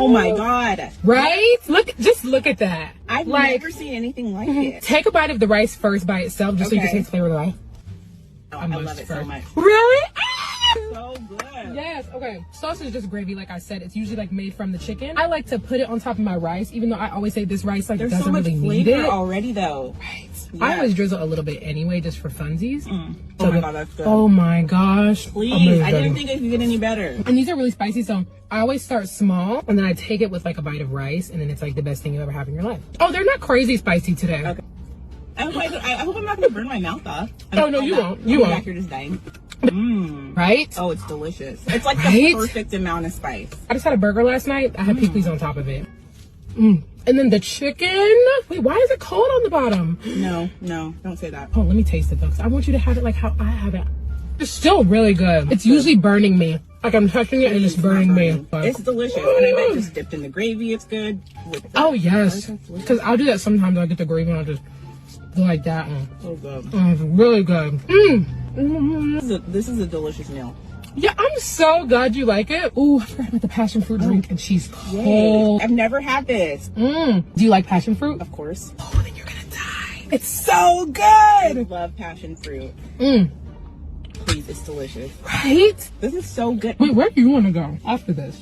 Oh my God. Right? Just look at that. I've never seen anything like it. Take a bite of the rice first by itself, just so you can taste the flavor of the rice. Oh, I love it so much. Really? So good. Yes. Okay. Sauce is just gravy, like I said. It's usually like made from the chicken. I like to put it on top of my rice, even though I always say this rice like There's doesn't so much really need flavor it already, though. Right. Yeah. I always drizzle a little bit anyway, just for funsies. Oh my God, that's good. Oh my gosh. Please, Amazing. I didn't think it could get any better. And these are really spicy, so I always start small, and then I take it with like a bite of rice, and then it's like the best thing you ever have in your life. Oh, they're not crazy spicy today. Okay. I hope I'm not going to burn my mouth off. Oh, no, you won't. You won't. Back, you're just dying. Right? Oh, it's delicious. It's like the perfect amount of spice. I just had a burger last night. I had pickles on top of it. And then the chicken. Wait, why is it cold on the bottom? No, don't say that. Oh, let me taste it though, 'cause I want you to have it like how I have it. It's still really good. It's usually burning me. Like I'm touching it and it's burning me. It's delicious. And I bet just dipped in the gravy, it's good. Oh, yes. Because I'll do that sometimes. I'll get the gravy and I'll just do like that. So good. It's really good. This is a delicious meal. Yeah, I'm so glad you like it. Ooh, I forgot about the passion fruit drink, and she's cold. I've never had this. Do you like passion fruit? Of course. Oh, then you're gonna die. It's so good. I love passion fruit. Please, it's delicious. Right? This is so good. Wait, where do you want to go after this?